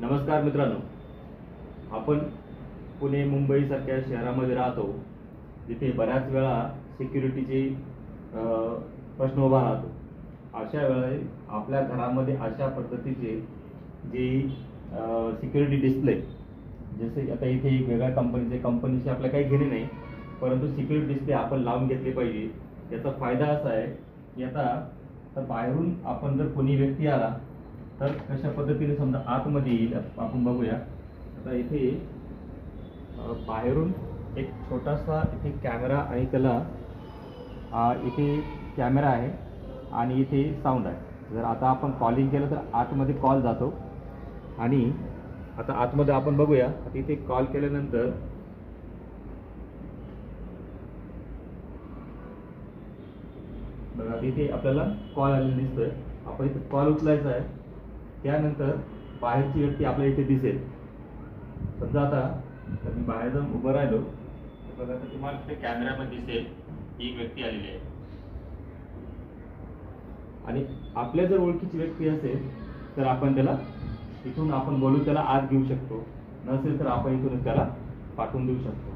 नमस्कार मित्रांनो, आपण पुणे मुंबईसारख्या शहरामध्ये राहतो, जिथे बऱ्याच वेळा सिक्युरिटीचे प्रश्न उभा राहतो. अशा वेळेस आपल्या घरामध्ये अशा पद्धतीचे जे सिक्युरिटी डिस्प्ले, जसे आता इथे एक वेगळ्या कंपनीशी आपल्याला काही घेणे नाही, परंतु सिक्युरिटी डिस्प्ले आपण लावून घेतले पाहिजे. याचा फायदा असा आहे की आता बाहेरून आपण जर कोणी व्यक्ती आला तर कशा पद्धतीने समजा आतमध्ये येईल आपण बघूया. आता इथे बाहेरून एक छोटासा इथे कॅमेरा आणि त्याला इथे कॅमेरा आहे आणि इथे साऊंड आहे. जर आता आपण कॉलिंग केलं तर आतमध्ये कॉल जातो आणि आता आतमध्ये आपण बघूया. आता इथे कॉल केल्यानंतर बघा इथे आपल्याला कॉल आलेला दिसतोय. आपण इथे कॉल उचलायचा आहे. त्यानंतर बाहेरची व्यक्ती आपल्याला इथे दिसेल. समजा आता तर मी बाहेर जाऊन उभं राहिलो तर बघा तुम्हाला इथे कॅमेऱ्यामध्ये दिसेल ही एक व्यक्ती आलेली आहे. आणि आपल्या जर ओळखीची व्यक्ती असेल तर आपण त्याला इथून आपण बोलून त्याला आत घेऊ शकतो. नसेल तर आपण इथून त्याला पाठवून देऊ शकतो.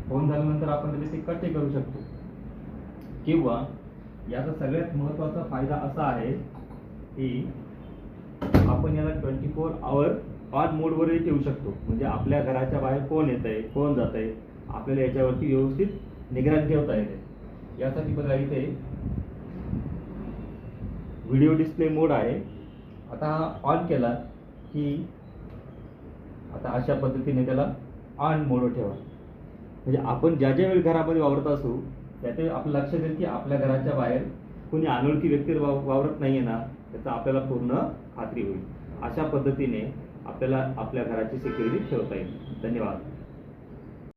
फोन झाल्यानंतर आपण त्याला ते कट करू शकतो. किंवा याचा सगळ्यात महत्त्वाचा फायदा असा आहे की आपण याला 24 आवर ऑन मोडवरही ठेवू शकतो. म्हणजे आपल्या घराच्या बाहेर कोण येत आहे, कोण जात आहे, आपल्याला याच्यावरती व्यवस्थित निगराणी ठेवता येते. यासाठी बघा इथे व्हिडिओ डिस्प्ले मोड आहे. आता हा ऑन केला की आता अशा पद्धतीने त्याला ऑन मोडवर ठेवा. म्हणजे आपण ज्या वेळी घरामध्ये वावरत असू त्याचे आपलं लक्षात येईल की आपल्या घराच्या बाहेर कोणी अनोळखी व्यक्ती वावरत नाही आहे ना, त्याचा आपल्याला पूर्ण खात्री होईल. अशा पद्धतीने आपल्याला आपल्या घराची सिक्युरिटी ठेवता येईल. धन्यवाद.